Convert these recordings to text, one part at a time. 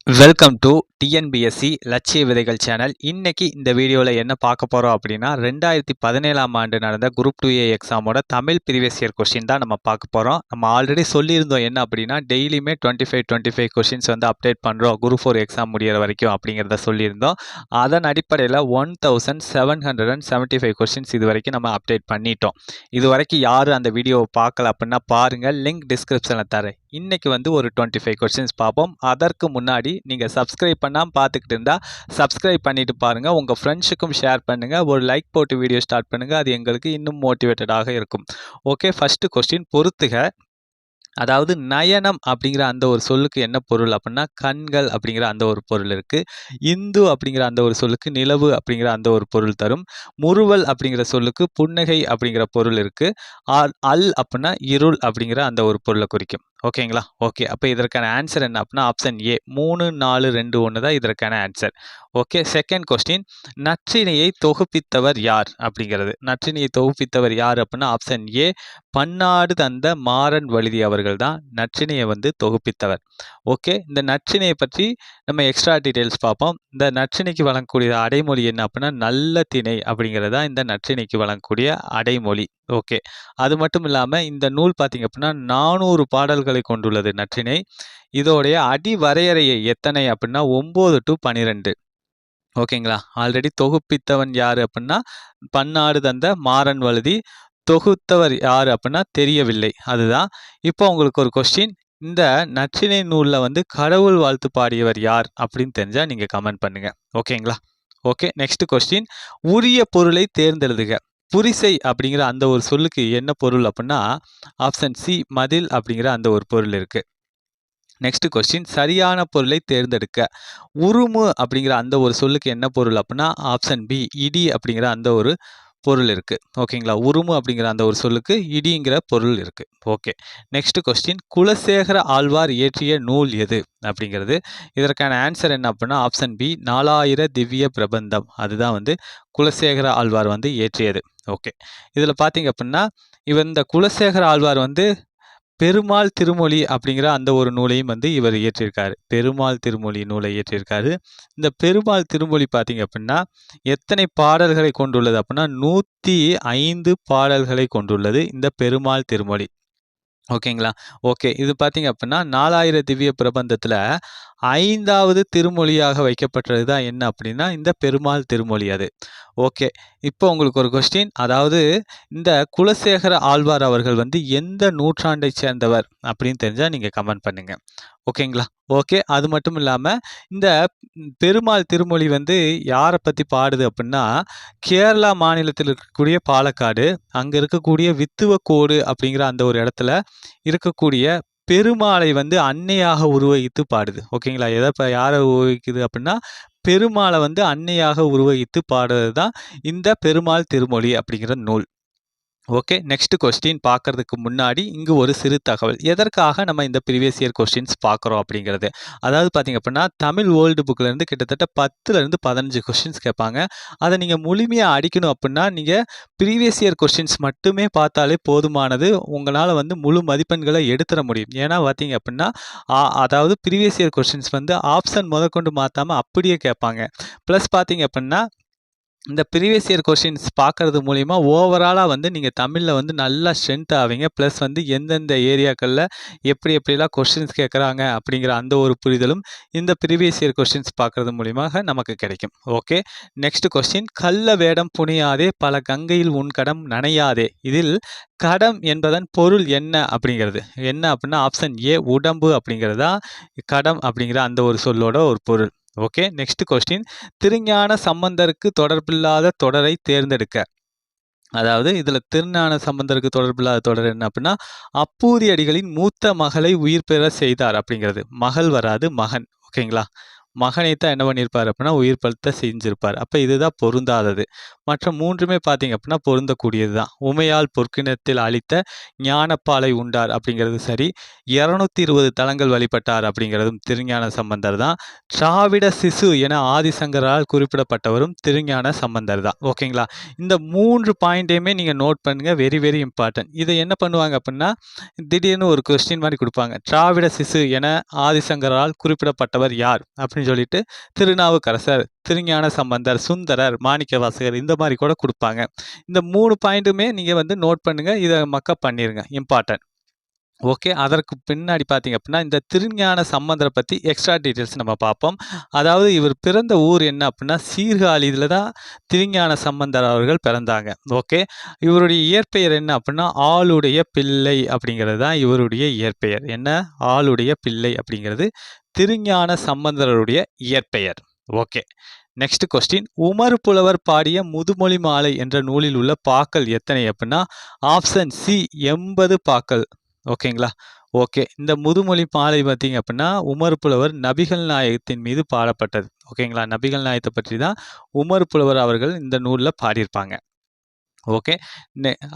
Welcome to TNPSC லட்சிய விதைகள் channel. இன்னைக்கு இந்த வீடியோவில் என்ன பார்க்க போகிறோம் அப்படின்னா 2017ஆம் ஆண்டு நடந்த குரூப் 2A எக்ஸாமோட தமிழ் ப்ரீவியஸ் இயர் கொஸ்டின் தான் நம்ம பார்க்க போகிறோம். நம்ம ஆல்ரெடி சொல்லியிருந்தோம் என்ன அப்படின்னா டெய்லியுமே 25 கொஸ்டின்ஸ் வந்து அப்டேட் பண்ணுறோம் குரூப் 4 எக்ஸாம் முடிகிற வரைக்கும் அப்படிங்கிறத சொல்லியிருந்தோம். அதன் அடிப்படையில் 1775 கொஸ்டின்ஸ் இது வரைக்கும் நம்ம அப்டேட் பண்ணிட்டோம். இது வரைக்கும் யாரும் அந்த வீடியோவை பார்க்கல அப்படின்னா பாருங்கள், லிங்க் டிஸ்கிரிப்ஷனில் தரேன். இன்னைக்கு வந்து ஒரு 25 கொஸ்டின்ஸ் பார்ப்போம். அதற்கு முன்னாடி நீங்கள் சப்ஸ்கிரைப் பண்ணாமல் பார்த்துக்கிட்டு இருந்தால் சப்ஸ்கிரைப் பண்ணிட்டு பாருங்கள், உங்கள் ஃப்ரெண்ட்ஸுக்கும் ஷேர் பண்ணுங்கள், ஒரு லைக் போட்டு வீடியோ ஸ்டார்ட் பண்ணுங்கள். அது எங்களுக்கு இன்னும் மோட்டிவேட்டடாக இருக்கும். ஓகே, ஃபஸ்ட்டு கொஸ்டின் பொறுத்துக. அதாவது நயனம் அப்படிங்கிற அந்த ஒரு சொல்லுக்கு என்ன பொருள் அப்படின்னா கண்கள் அப்படிங்கிற அந்த ஒரு பொருள் இருக்குது. இந்து அப்படிங்கிற அந்த ஒரு சொல்லுக்கு நிலவு அப்படிங்கிற அந்த ஒரு பொருள் தரும். முறுவல் அப்படிங்கிற சொல்லுக்கு புன்னகை அப்படிங்கிற பொருள் இருக்குது. அல் அப்படின்னா இருள் அப்படிங்கிற அந்த ஒரு பொருளை குறிக்கும். ஓகேங்களா? ஓகே, அப்போ இதற்கான ஆன்சர் என்ன அப்படின்னா ஆப்ஷன் ஏ 3, 4, 2, 1 தான் இதற்கான ஆன்சர். ஓகே, செகண்ட் கொஸ்டின் நற்றிணையை தொகுப்பித்தவர் யார் அப்படிங்கிறது. நற்றிணையை தொகுப்பித்தவர் யார் அப்படின்னா ஆப்ஷன் ஏ பன்னாடு தந்த மாறன் வழுதி அவர்கள் தான் நற்றிணையை வந்து தொகுப்பித்தவர். ஓகே, இந்த நற்றிணையை பற்றி நம்ம எக்ஸ்ட்ரா டீட்டெயில்ஸ் பார்ப்போம். இந்த நற்றிணைக்கு வழங்கக்கூடிய அடைமொழி என்ன அப்படின்னா நல்ல திணை அப்படிங்கிறது தான் இந்த நற்றிணைக்கு வழங்கக்கூடிய அடைமொழி. ஓகே, அது மட்டும் இல்லாமல் இந்த நூல் பார்த்திங்க அப்படின்னா 400 பாடல்களை கொண்டுள்ளது நற்றிணை. இதோடைய அடி வரையறையை எத்தனை அப்படின்னா 9 to 12. ஓகேங்களா? ஆல்ரெடி தொகுப்பித்தவன் யார் அப்படின்னா பன்னாடு தந்த மாறன் வழுதி. தொகுத்தவர் யார் அப்படின்னா தெரியவில்லை. அதுதான். இப்போ உங்களுக்கு ஒரு கொஸ்டின், இந்த நற்றிணை நூலில் வந்து கடவுள் வாழ்த்து பாடியவர் யார் அப்படின்னு தெரிஞ்சால் நீங்கள் கமெண்ட் பண்ணுங்க. ஓகேங்களா? ஓகே, நெக்ஸ்ட் கொஸ்டின் உரிய பொருளை தேர்ந்தெழுதுக. புரிசை அப்படிங்கிற அந்த ஒரு சொல்லுக்கு என்ன பொருள் அப்படின்னா ஆப்ஷன் சி மதில் அப்படிங்கிற அந்த ஒரு பொருள் இருக்குது. நெக்ஸ்ட் கொஸ்டின் சரியான பொருளை தேர்ந்தெடுக்க. உருமு அப்படிங்கிற அந்த ஒரு சொல்லுக்கு என்ன பொருள் அப்படின்னா ஆப்ஷன் பி இடி அப்படிங்கிற அந்த ஒரு பொருள் இருக்குது. ஓகேங்களா? உருமு அப்படிங்கிற அந்த ஒரு சொல்லுக்கு இடிங்கிற பொருள் இருக்குது. Okay, next question Kulasekhara Alvar இயற்றிய நூல் எது அப்படிங்கிறது. இதற்கான ஆன்சர் என்ன அப்படின்னா ஆப்ஷன் பி 4000 திவ்ய பிரபந்தம். அதுதான் வந்து குலசேகர ஆழ்வார் வந்து இயற்றியது. ஓகே, இதில் பார்த்தீங்க அப்படின்னா இந்த குலசேகர ஆழ்வார் வந்து பெருமாள் திருமொழி அப்படிங்கிற அந்த ஒரு நூலையும் வந்து இவர் இயற்றியிருக்காரு. பெருமாள் திருமொழி நூலை இயற்றியிருக்காரு. இந்த பெருமாள் திருமொழி பார்த்தீங்க அப்படின்னா எத்தனை பாடல்களை கொண்டுள்ளது அப்படின்னா 105 பாடல்களை கொண்டுள்ளது இந்த பெருமாள் திருமொழி. ஓகேங்களா? ஓகே, இது பார்த்தீங்க அப்படின்னா 4000 திவ்ய பிரபந்தத்தில் 5வது திருமொழியாக வைக்கப்பட்டது தான் என்ன அப்படின்னா இந்த பெருமாள் திருமொழி அது. ஓகே, இப்போ உங்களுக்கு ஒரு கொஸ்டின், அதாவது இந்த குலசேகர ஆழ்வார் அவர்கள் வந்து எந்த நூற்றாண்டை சேர்ந்தவர் அப்படின்னு தெரிஞ்சால் நீங்கள் கமெண்ட் பண்ணுங்கள். ஓகேங்களா? ஓகே, அது மட்டும் இல்லாமல் இந்த பெருமாள் திருமொழி வந்து யாரை பற்றி பாடுது அப்படின்னா கேரளா மாநிலத்தில் இருக்கக்கூடிய பாலக்காடு, அங்கே இருக்கக்கூடிய வித்துவக்கோடு அப்படிங்கிற அந்த ஒரு இடத்துல இருக்கக்கூடிய பெருமாளை வந்து அன்னையாக உருவகித்து பாடுது. ஓகேங்களா? எதை இப்போ யாரை உருவகிக்குது அப்படின்னா பெருமாளை வந்து அன்னையாக உருவகித்து பாடுறது தான் இந்த பெருமாள் திருமொழி அப்படிங்கிற நூல். ஓகே, நெக்ஸ்ட் கொஸ்டின் பார்க்கறதுக்கு முன்னாடி இங்கு ஒரு சிறு தகவல். எதற்காக நம்ம இந்த ப்ரீவியஸ் இயர் கொஸ்டின்ஸ் பார்க்குறோம் அப்படிங்கிறது. அதாவது பார்த்தீங்க அப்படின்னா தமிழ் ஓல்டு புக்கிலேருந்து கிட்டத்தட்ட 10லேருந்து 15 கொஸ்டின்ஸ் கேட்பாங்க. அதை நீங்கள் முழுமையாக அடிக்கணும் அப்படின்னா நீங்கள் ப்ரீவியஸ் இயர் கொஸ்டின்ஸ் மட்டுமே பார்த்தாலே போதுமானது. உங்களால் வந்து முழு மதிப்பெண்களை எடுத்துட முடியும். ஏன்னா பார்த்தீங்க அப்படின்னா அதாவது ப்ரீவியஸ் இயர் கொஸ்டின்ஸ் வந்து ஆப்ஷன் முதற்கொண்டு மாற்றாமல் அப்படியே கேட்பாங்க. ப்ளஸ் பார்த்தீங்க அப்படின்னா இந்த ப்ரீவியஸ் இயர் கொஸ்டின்ஸ் பார்க்கறது மூலிமா ஓவராலாக வந்து நீங்கள் தமிழில் வந்து நல்லா ஸ்ட்ரென்த் ஆவீங்க. ப்ளஸ் வந்து எந்தெந்த ஏரியாக்களில் எப்படிலாம் கொஸ்டின்ஸ் கேட்குறாங்க அப்படிங்கிற அந்த ஒரு புரிதலும் இந்த ப்ரீவியஸ் இயர் கொஸ்டின்ஸ் பார்க்கறது மூலியமாக நமக்கு கிடைக்கும். ஓகே, நெக்ஸ்ட் கொஸ்டின் கள்ள வேடம் புனியாதே பல கங்கையில் உன் கடம் நனையாதே. இதில் கடம் என்பதன் பொருள் என்ன அப்படிங்கிறது. என்ன அப்படின்னா ஆப்ஷன் ஏ உடம்பு அப்படிங்கிறது தான் கடம் அப்படிங்கிற அந்த ஒரு சொல்லோட ஒரு பொருள். ஓகே, நெக்ஸ்ட் கொஸ்டின் திருஞான சம்பந்தருக்கு தொடர்பில்லாத தொடரை தேர்ந்தெடுக்க. அதாவது இதில் திருஞான சம்பந்தருக்கு தொடர்பில்லாத தொடர் என்ன அப்படின்னா அப்பூதி அடிகளின் மூத்த மகளை உயிர் பெற செய்தார் அப்படிங்கிறது. மகள் வராது, மகன். ஓகேங்களா? மகனை தான் என்ன பண்ணியிருப்பார் அப்படின்னா உயிர் பழுத்த செஞ்சிருப்பார். அப்போ இதுதான் பொருந்தாதது. மற்ற மூன்றுமே பார்த்தீங்க அப்படின்னா பொருந்தக்கூடியது தான். உமையால் பொற்கிணத்தில் அளித்த ஞானப்பாலை உண்டார் அப்படிங்கிறது சரி. 220 தலங்கள் வழிபட்டார் அப்படிங்கிறதும் திருஞான சம்பந்தர் தான். திராவிட சிசு என ஆதிசங்கரால் குறிப்பிடப்பட்டவரும் திருஞான சம்பந்தர் தான். ஓகேங்களா? இந்த 3 பாயிண்ட்டையுமே நீங்கள் நோட் பண்ணுங்க. Very very important. இதை என்ன பண்ணுவாங்க அப்படின்னா திடீர்னு ஒரு கொஸ்டின் மாதிரி கொடுப்பாங்க. திராவிட சிசு என ஆதிசங்கரால் குறிப்பிடப்பட்டவர் யார் அப்படின்னு சொல்லிட்டு திருநாவுக்கரசர், திருஞான சம்பந்தர், சுந்தரர், மாணிக்கவாசகர் இந்த மாதிரி கூட கொடுப்பாங்க. இந்த 3 பாயிண்ட்டுமே நீங்கள் வந்து நோட் பண்ணுங்க. இதை மக்கப் பண்ணிருங்க. இம்பார்ட்டன்ட். ஓகே. அதற்கு பின்னாடி பார்த்தீங்க அப்படின்னா, இந்த திருஞான சம்பந்தரை பத்தி எக்ஸ்ட்ரா டீட்டெயில்ஸ் நம்ம பார்ப்போம். அதாவது இவர் பிறந்த ஊர் என்ன அப்படின்னா, சீர்காழி. இதில தான் திருஞான சம்பந்தர் அவர்கள் பிறந்தாங்க. ஓகே. இவருடைய இயற்பெயர் என்ன அப்படின்னா, ஆளுடைய பிள்ளை அப்படிங்கிறது தான் இவருடைய இயற்பெயர். என்ன? ஆளுடைய பிள்ளை அப்படிங்கிறது திருஞான சம்பந்தருடைய இயற்பெயர். ஓகே. Next question. உமறு புலவர் பாடிய முதுமொழி மாலை என்ற நூலில் உள்ள பாக்கள் எத்தனை அப்படின்னா, ஆப்ஷன் சி 80 பாக்கள். ஓகேங்களா? ஓகே. இந்த முதுமொழி மாலை பார்த்தீங்க அப்படின்னா, உமறு புலவர் நபிகள் நாயகத்தின் மீது பாடப்பட்டது. ஓகேங்களா? நபிகள் நாயகத்தை பற்றி தான் உமறு புலவர் அவர்கள் இந்த நூலில் பாடியிருப்பாங்க. ஓகே.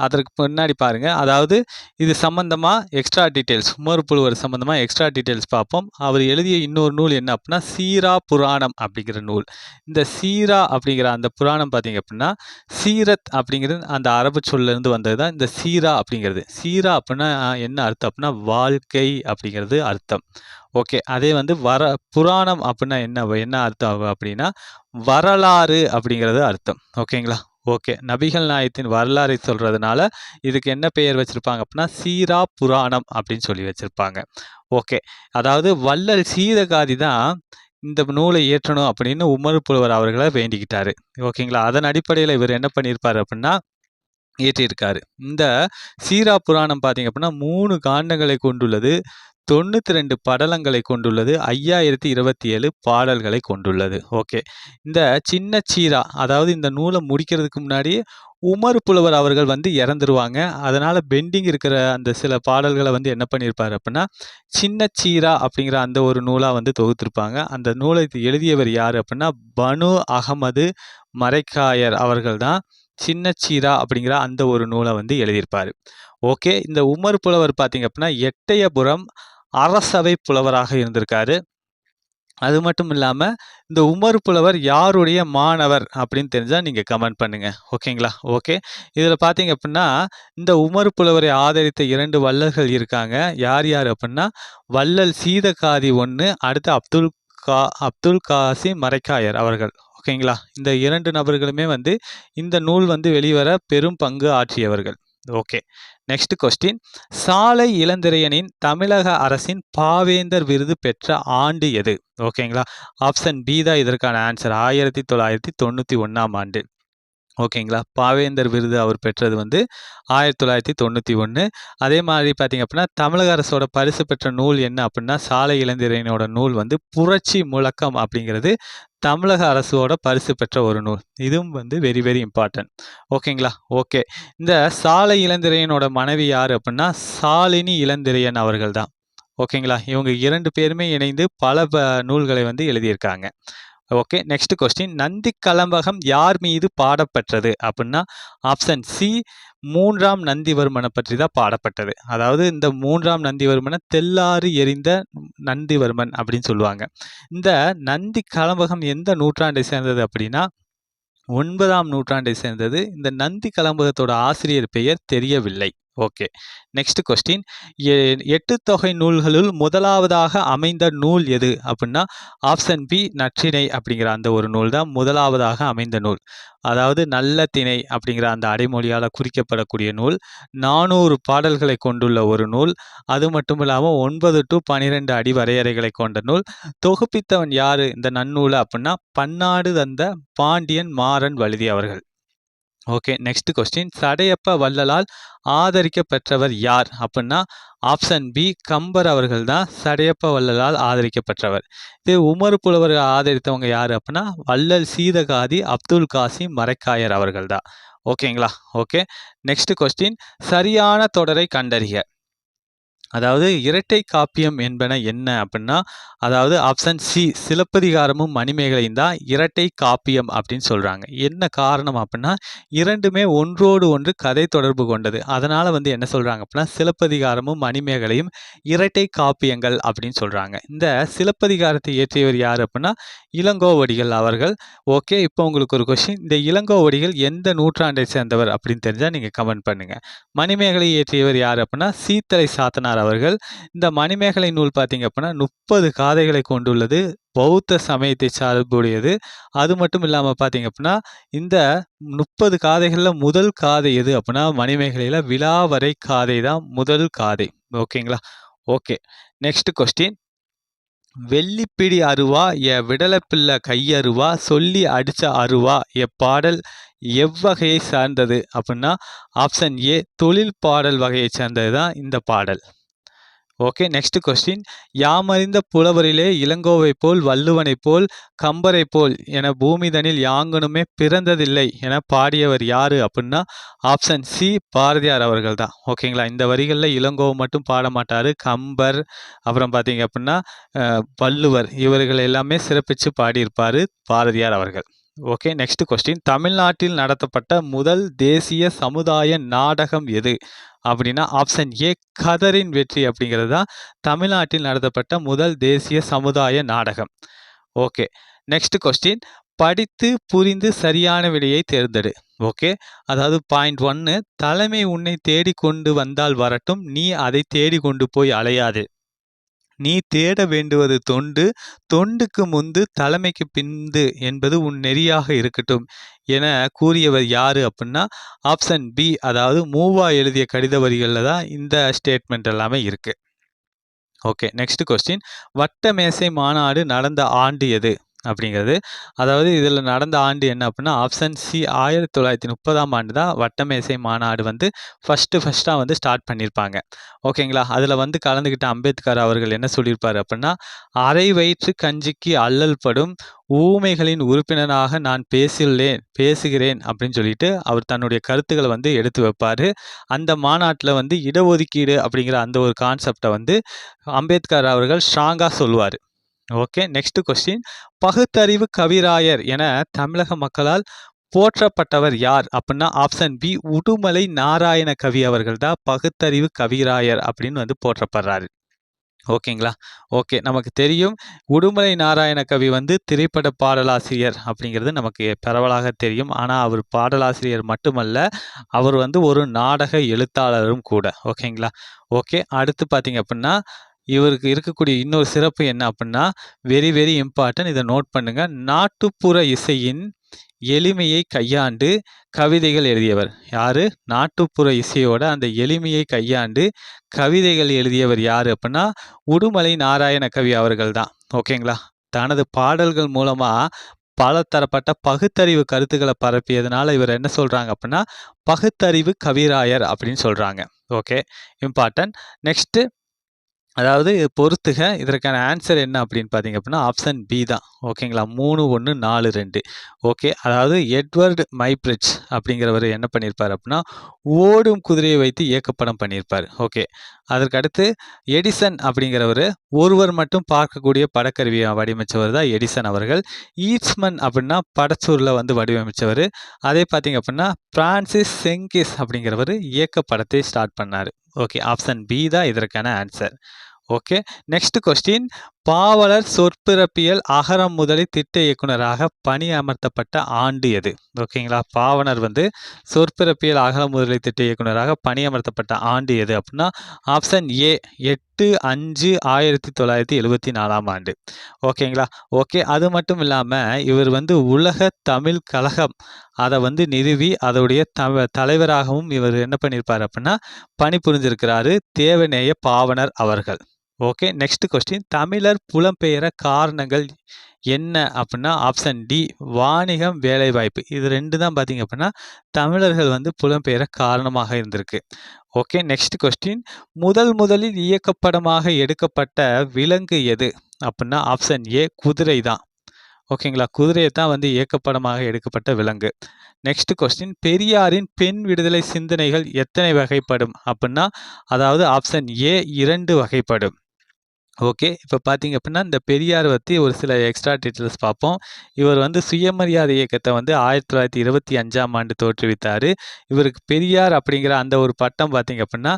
அதற்கு முன்னாடி பாருங்க. அதாவது இது சம்பந்தமா எக்ஸ்ட்ரா டீட்டெயில்ஸ், உமறு புலவர் சம்பந்தமா எக்ஸ்ட்ரா டீட்டெயில்ஸ் பார்ப்போம். அவர் எழுதிய இன்னொரு நூல் என்ன அப்படின்னா, சீரா புராணம் அப்படிங்கிற நூல். இந்த சீரா அப்படிங்கிற அந்த புராணம் பார்த்தீங்க அப்படின்னா, சீரத் அப்படிங்கிறது அந்த அரபு சொல்லிருந்து வந்தது தான் இந்த சீரா அப்படிங்கிறது. சீரா அப்படின்னா என்ன அர்த்தம் அப்படின்னா, வாழ்க்கை அப்படிங்கிறது அர்த்தம். ஓகே. அதே வந்து புராணம் அப்படின்னா என்ன அர்த்தம் அப்படின்னா, வரலாறு அப்படிங்கிறது அர்த்தம். ஓகேங்களா? ஓகே. நபிகள் நாயகத்தின் வரலாறை சொல்றதுனால இதுக்கு என்ன பெயர் வச்சிருப்பாங்க அப்படின்னா, சீரா புராணம் அப்படின்னு சொல்லி வச்சிருப்பாங்க. ஓகே. அதாவது வள்ளல் சீதகாதி தான் இந்த நூலை இயற்றணும் அப்படின்னு உமறு புலவர் அவர்களை வேண்டிக்கிட்டாரு. ஓகேங்களா? அதன் அடிப்படையில் இவர் என்ன பண்ணியிருப்பாரு அப்படின்னா இயற்றியிருக்காரு. இந்த சீரா புராணம் பார்த்தீங்க அப்படின்னா 3 காண்டங்களை கொண்டுள்ளது. 92 படலங்களை கொண்டுள்ளது. 5027 பாடல்களை கொண்டுள்ளது. ஓகே. இந்த சின்ன சீரா, அதாவது இந்த நூலை முடிக்கிறதுக்கு முன்னாடி உமறு புலவர் அவர்கள் வந்து இறந்துருவாங்க. அதனால பெண்டிங் இருக்கிற அந்த சில பாடல்களை வந்து என்ன பண்ணியிருப்பாரு அப்படின்னா, சின்ன சீரா அப்படிங்கிற அந்த ஒரு நூலா வந்து தொகுத்திருப்பாங்க. அந்த நூலை எழுதியவர் யாரு அப்படின்னா, பனு அகமது மரைக்காயர் அவர்கள் தான் சின்ன சீரா அப்படிங்கிற அந்த ஒரு நூலை வந்து எழுதியிருப்பாரு. ஓகே. இந்த உமறு புலவர் பார்த்தீங்க அப்படின்னா, எட்டயபுரம் அரசவை புலவராக இருந்திருக்காரு. அது மட்டும் இல்லாம, இந்த உமறு புலவர் யாருடைய மாணவர் அப்படின்னு தெரிஞ்சா நீங்க கமெண்ட் பண்ணுங்க. ஓகேங்களா? ஓகே. இதில பார்த்தீங்க அப்படின்னா, இந்த உமறு புலவரை ஆதரித்த 2 வள்ளல்கள் இருக்காங்க. யார் யார் அப்படின்னா, வள்ளல் சீதகாதி 1, அடுத்து அப்துல் காசிம் மரைக்காயர் அவர்கள். ஓகேங்களா? இந்த 2 நபர்களுமே வந்து இந்த நூல் வந்து வெளிவர பெரும் பங்கு ஆற்றியவர்கள். ஓகே. Next question. சாலை இளந்திரையனின் தமிழக அரசின் பாவேந்தர் விருது பெற்ற ஆண்டு எது? ஓகேங்களா? ஆப்ஷன் பி தான் இதற்கான ஆன்சர். 1991ஆம் ஆண்டு. ஓகேங்களா? பாவேந்தர் விருது அவர் பெற்றது வந்து 1991. அதே மாதிரி பார்த்தீங்க அப்படின்னா, தமிழக அரசோட பரிசு பெற்ற நூல் என்ன அப்படின்னா, சாலை இளந்திரையனோட நூல் வந்து புரட்சி முழக்கம் அப்படிங்கிறது தமிழக அரசோட பரிசு பெற்ற ஒரு நூல். இதுவும் வந்து வெரி வெரி இம்பார்ட்டன்ட். ஓகேங்களா? ஓகே. இந்த சாலை இளந்திரையனோட மனைவி யார் அப்படின்னா, சாலினி இளந்திரையன் அவர்கள் தான். ஓகேங்களா? இவங்க 2 பேருமே இணைந்து பல நூல்களை வந்து எழுதியிருக்காங்க. Okay. Next question. Nandi Kalambakam யார் மீது பாடப்பெற்றது அப்படின்னா, ஆப்ஷன் சி 3ஆம் நந்திவர்மனை பற்றி தான் பாடப்பட்டது. அதாவது இந்த 3ஆம் நந்திவர்மனை தெல்லாறு எறிந்த நந்திவர்மன் அப்படின்னு சொல்லுவாங்க. இந்த நந்தி கலம்பகம் எந்த நூற்றாண்டை சேர்ந்தது அப்படின்னா, 9ஆம் நூற்றாண்டை சேர்ந்தது. இந்த நந்தி கலம்பகத்தோட ஆசிரியர் பெயர் தெரியவில்லை. ஓகே. Next question. 8 தொகை நூல்களுள் முதலாவதாக அமைந்த நூல் எது அப்படின்னா, ஆப்ஷன் பி நற்றிணை அப்படிங்கிற அந்த ஒரு நூல் தான் முதலாவதாக அமைந்த நூல். அதாவது நல்ல திணை அப்படிங்கிற அந்த அடைமொழியால் குறிக்கப்படக்கூடிய நூல். 400 பாடல்களை கொண்டுள்ள ஒரு நூல். அது மட்டும் இல்லாமல் 9 to 12 அடி வரையறைகளை கொண்ட நூல். தொகுப்பித்தவன் யாரு இந்த நன்னூலை அப்படின்னா, பன்னாடு தந்த பாண்டியன் மாறன் வழுதி அவர்கள். ஓகே. Next question. சடையப்ப வள்ளலால் ஆதரிக்கப்பெற்றவர் யார் அப்படின்னா, ஆப்ஷன் பி கம்பர் அவர்கள் தான் சடையப்ப வள்ளலால் ஆதரிக்கப்பெற்றவர். இது உமறு புலவர் ஆதரித்தவங்க யார் அப்படின்னா, வள்ளல் சீதகாதி அப்துல் காசிம் மரைக்காயர் அவர்கள் தான். ஓகேங்களா? ஓகே. Next question. சரியான தொடரை கண்டறிக. அதாவது இரட்டை காப்பியம் என்பன என்ன அப்படின்னா, அதாவது ஆப்ஷன் சி சிலப்பதிகாரமும் மணிமேகலையும் தான் இரட்டை காப்பியம் அப்படின்னு சொல்றாங்க. என்ன காரணம் அப்படின்னா, இரண்டுமே ஒன்றோடு ஒன்று கதை தொடர்பு கொண்டது. அதனால வந்து என்ன சொல்றாங்க அப்படின்னா, சிலப்பதிகாரமும் மணிமேகலையும் இரட்டை காப்பியங்கள் அப்படின்னு சொல்றாங்க. இந்த சிலப்பதிகாரத்தை இயற்றியவர் யார் அப்படின்னா, இளங்கோவடிகள் அவர்கள். ஓகே, இப்போ உங்களுக்கு ஒரு கொஸ்டின். இந்த இளங்கோவடிகள் எந்த நூற்றாண்டை சேர்ந்தவர் அப்படின்னு தெரிஞ்சா நீங்க கமெண்ட் பண்ணுங்க. மணிமேகலை இயற்றியவர் யார் அப்படின்னா, சீத்தலை சாத்தனார் அவர்கள். இந்த மணிமேகலை நூல் பார்த்தீங்க அப்படின்னா 30 காதைகளை கொண்டுள்ளது. பௌத்த சமயத்தை சார்புடையது. அது மட்டும் இல்லாம பார்த்தீங்க அப்படின்னா, இந்த 30 காதைகள்ல முதல் காதை எது அப்படின்னா, மணிமேகலையில விலாவரை காதை தான் முதல் காதை. ஓகேங்களா? ஓகே. Next question. வெள்ளிப்பிடி அருவா விடலப்பிள்ள கையருவா சொல்லி அடிச்ச அருவா பாடல் எவ்வகையை சார்ந்தது அப்படின்னா, ஆப்ஷன் ஏ தொழில் பாடல் வகையை சார்ந்தது தான் இந்த பாடல். Okay, next question. யாமறிந்த புலவரிலே இளங்கோவை போல் வள்ளுவனை போல் கம்பரை போல் என பூமிதனில் யாங்கனுமே பிறந்ததில்லை என பாடியவர் யாரு அப்படின்னா, ஆப்ஷன் சி பாரதியார் அவர்கள் தான். ஓகேங்களா? இந்த வரிகளில் இளங்கோவை மட்டும் பாட மாட்டாரு. கம்பர், அப்புறம் பார்த்தீங்க அப்படின்னா வள்ளுவர், இவர்கள் எல்லாமே சிறப்பித்து பாடியிருப்பார் பாரதியார் அவர்கள். Okay, next question. தமிழ்நாட்டில் நடத்தப்பட்ட முதல் தேசிய சமுதாய நாடகம் எது அப்படின்னா, ஆப்ஷன் ஏ கதரின் வெற்றி அப்படிங்கிறது தான் தமிழ்நாட்டில் நடத்தப்பட்ட முதல் தேசிய சமுதாய நாடகம். Okay, next question. படித்து புரிந்து சரியான விடையை தேர்ந்தெடு. ஓகே, அதாவது பாயிண்ட் 1, தலைமை உன்னை தேடிக்கொண்டு வந்தால் வரட்டும், நீ அதை தேடிக்கொண்டு போய் அலையாது. நீ தேட வேண்டுவது தொண்டு, தொண்டுக்கு முந்து தலைமைக்கு பிந்து என்பது உன் நெறியாக இருக்கட்டும் என கூறியவர் யாரு அப்படின்னா, ஆப்ஷன் பி, அதாவது மூவா எழுதிய கடித வரிகளில் தான் இந்த ஸ்டேட்மெண்ட் எல்லாமே இருக்கு. Okay, next question. வட்டமேசை மாநாடு நடந்த ஆண்டு எது அப்படிங்கிறது. அதாவது இதில் நடந்த ஆண்டு என்ன அப்படின்னா, ஆப்ஷன் சி 1930ஆம் ஆண்டு தான் வட்டமேசை மாநாடு வந்து ஃபஸ்ட்டாக வந்து ஸ்டார்ட் பண்ணியிருப்பாங்க. ஓகேங்களா? அதில் வந்து கலந்துக்கிட்ட அம்பேத்கர் அவர்கள் என்ன சொல்லியிருப்பார் அப்படின்னா, அரை வயிற்று கஞ்சிக்கு அல்லல் படும் ஊமைகளின் உறுப்பினராக நான் பேசுகிறேன் அப்படின்னு சொல்லிட்டு அவர் தன்னுடைய கருத்துக்களை வந்து எடுத்து வைப்பார். அந்த மாநாட்டில் வந்து இடஒதுக்கீடு அப்படிங்கிற அந்த ஒரு கான்செப்டை வந்து அம்பேத்கர் அவர்கள் ஸ்ட்ராங்காக சொல்லுவார். Okay, next question. பகுத்தறிவு கவிராயர் என தமிழக மக்களால் போற்றப்பட்டவர் யார் அப்படின்னா, ஆப்ஷன் பி உடுமலை நாராயண கவி அவர்கள் தான் பகுத்தறிவு கவிராயர் அப்படின்னு வந்து போற்றப்படுறாரு. ஓகேங்களா? ஓகே, நமக்கு தெரியும் உடுமலை நாராயண கவி வந்து திரைப்பட பாடலாசிரியர் அப்படிங்கிறது நமக்கு பரவலாக தெரியும். ஆனால் அவர் பாடலாசிரியர் மட்டுமல்ல, அவர் வந்து ஒரு நாடக எழுத்தாளரும் கூட. ஓகேங்களா? ஓகே, அடுத்து பார்த்தீங்க அப்படின்னா, இவருக்கு இருக்கக்கூடிய இன்னொரு சிறப்பு என்ன அப்படின்னா, வெரி வெரி இம்பார்ட்டன்ட், இதை நோட் பண்ணுங்க. நாட்டுப்புற இசையின் எளிமையை கையாண்டு கவிதைகள் எழுதியவர் யாரு? நாட்டுப்புற இசையோட அந்த எளிமையை கையாண்டு கவிதைகள் எழுதியவர் யாரு அப்படின்னா, உடுமலை நாராயண கவி அவர்கள் தான். ஓகேங்களா? தனது பாடல்கள் மூலமா பல தரப்பட்ட பகுத்தறிவு கருத்துக்களை பரப்பியதுனால இவர் என்ன சொல்றாங்க அப்படின்னா, பகுத்தறிவு கவிராயர் அப்படின்னு சொல்றாங்க. Okay, important. நெக்ஸ்ட், அதாவது பொறுத்துக, இதற்கான ஆன்சர் என்ன அப்படின்னு பார்த்தீங்க அப்படின்னா, ஆப்ஷன் பி தான். ஓகேங்களா? 3142. ஓகே, அதாவது எட்வர்டு மைப்ரிட்ஜ் அப்படிங்கிறவர் என்ன பண்ணியிருப்பார் அப்படின்னா, ஓடும் குதிரையை வைத்து இயக்கப்படம் பண்ணியிருப்பார். ஓகே, அதற்கு அடுத்து எடிசன் அப்படிங்கிறவர் ஒருவர் மட்டும் பார்க்கக்கூடிய படக்கருவியை வடிவமைச்சவர் தான் எடிசன் அவர்கள். ஈட்ஸ்மன் அப்படின்னா படச்சூரில் வந்து வடிவமைச்சவர். அதே பார்த்தீங்க அப்படின்னா பிரான்சிஸ் செங்கிஸ் அப்படிங்கிறவர் இயக்கப்படத்தை ஸ்டார்ட் பண்ணார். ஓகே, ஆப்ஷன் பி தான் இதற்கான ஆன்சர். Okay, next question. பாவலர் சொற்பிறப்பியல் அகரம் முதலி திட்ட இயக்குனராக பணியமர்த்தப்பட்ட ஆண்டு எது? ஓகேங்களா? பாவலர் வந்து சொற்பிறப்பியல் அகரம் முதலி திட்ட இயக்குனராக பணியமர்த்தப்பட்ட ஆண்டு எது அப்படின்னா, ஆப்ஷன் ஏ 8/5/1974ஆம் ஆண்டு. ஓகேங்களா? ஓகே, அது மட்டும் இல்லாமல் இவர் வந்து உலக தமிழ் கழகம் அதை வந்து நிறுவி அதோடைய தலைவராகவும் இவர் என்ன பண்ணியிருப்பார் அப்படின்னா பணிபுரிஞ்சிருக்கிறாரு தேவநேய பாவனர் அவர்கள். Okay, next question. தமிழர் புலம்பெயர காரணங்கள் என்ன அப்படின்னா, ஆப்ஷன் டி வாணிகம் வேலைவாய்ப்பு. இது ரெண்டு தான் பார்த்தீங்க அப்படின்னா தமிழர்கள் வந்து புலம்பெயர காரணமாக இருந்திருக்கு. Okay, next question. முதலில் இயக்கப்படமாக எடுக்கப்பட்ட விலங்கு எது அப்படின்னா, ஆப்ஷன் ஏ குதிரை தான். ஓகேங்களா? குதிரையை தான் வந்து இயக்கப்படமாக எடுக்கப்பட்ட விலங்கு. நெக்ஸ்ட் கொஸ்டின் பெரியாரின் பெண் விடுதலை சிந்தனைகள் எத்தனை வகைப்படும் அப்படின்னா அதாவது ஆப்ஷன் ஏ 2 வகைப்படும். ஓகே, இப்போ பார்த்தீங்க அப்படின்னா இந்த பெரியார் பற்றி ஒரு சில எக்ஸ்ட்ரா டீட்டெயில்ஸ் பார்ப்போம். இவர் வந்து சுயமரியாதை இயக்கத்தை வந்து 1925ஆம் ஆண்டு தோற்றுவித்தார். இவருக்கு பெரியார் அப்படிங்கிற அந்த ஒரு பட்டம் பார்த்தீங்க அப்படின்னா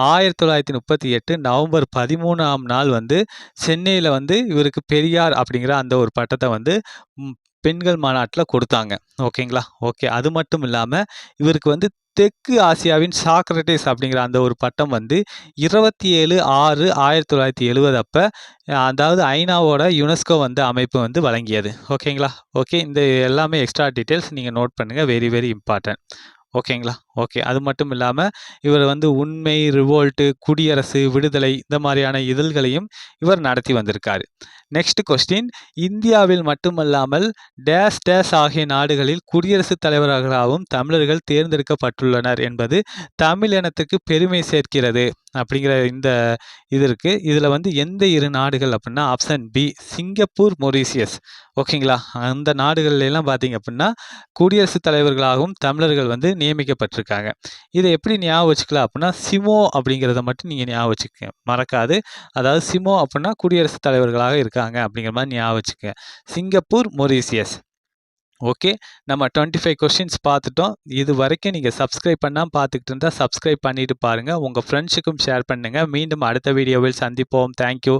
1938 நவம்பர் 13ஆம் நாள் வந்து சென்னையில் வந்து இவருக்கு பெரியார் அப்படிங்கிற அந்த ஒரு பட்டத்தை வந்து பெண்கள் மாநாட்டில் கொடுத்தாங்க. ஓகேங்களா? ஓகே, அது மட்டும் இல்லாமல் இவருக்கு வந்து தெற்கு ஆசியாவின் சாக்ரட்டிஸ் அப்படிங்கிற அந்த ஒரு பட்டம் வந்து 27/6/1970 அப்போ அதாவது ஐநாவோட யுனெஸ்கோ வந்து அமைப்பு வந்து வழங்கியது. ஓகேங்களா? ஓகே, இந்த எல்லாமே எக்ஸ்ட்ரா டீட்டெயில்ஸ் நீங்கள் நோட் பண்ணுங்கள். Very very important. ஓகேங்களா? ஓகே, அது மட்டும் இல்லாமல் இவர் வந்து உண்மை, ரிவோல்ட்டு, குடியரசு, விடுதலை இந்த மாதிரியான இதழ்களையும் இவர் நடத்தி வந்திருக்காரு. நெக்ஸ்ட் கொஸ்டின் இந்தியாவில் மட்டுமல்லாமல் டேஸ் டேஸ் ஆகிய நாடுகளில் குடியரசுத் தலைவர்களாகவும் தமிழர்கள் தேர்ந்தெடுக்கப்பட்டுள்ளனர் என்பது தமிழ் இனத்துக்கு பெருமை சேர்க்கிறது அப்படிங்கிற இந்த இது இருக்குது. இதில் வந்து எந்த 2 நாடுகள் அப்படின்னா ஆப்ஷன் பி சிங்கப்பூர், மொரீசியஸ். ஓகேங்களா? அந்த நாடுகள்லாம் பார்த்தீங்க அப்படின்னா குடியரசுத் தலைவர்களாகவும் தமிழர்கள் வந்து நியமிக்கப்பட்டிருக்காங்க. இதை எப்படி ஞாபகம் வச்சுக்கலாம் அப்படின்னா சிமோ அப்படிங்கிறத மட்டும் நீங்கள் ஞாபகம் வச்சுக்கோங்க, மறக்காது. அதாவது சிமோ அப்படின்னா குடியரசுத் தலைவர்களாக இருக்காங்க அப்படிங்கிற மாதிரி ஞாபகம் வச்சுக்கோங்க. Singapore, Mauritius. ஓகே, நம்ம 25 கொஸ்டின்ஸ் பார்த்துட்டோம். இது வரைக்கும் நீங்கள் சப்ஸ்கிரைப் பண்ணாமல் பார்த்துக்கிட்டு இருந்தால் சப்ஸ்கிரைப் பண்ணிட்டு பாருங்கள். உங்கள் ஃப்ரெண்ட்ஸுக்கும் ஷேர் பண்ணுங்கள். மீண்டும் அடுத்த வீடியோவில் சந்திப்போம். தேங்க்யூ.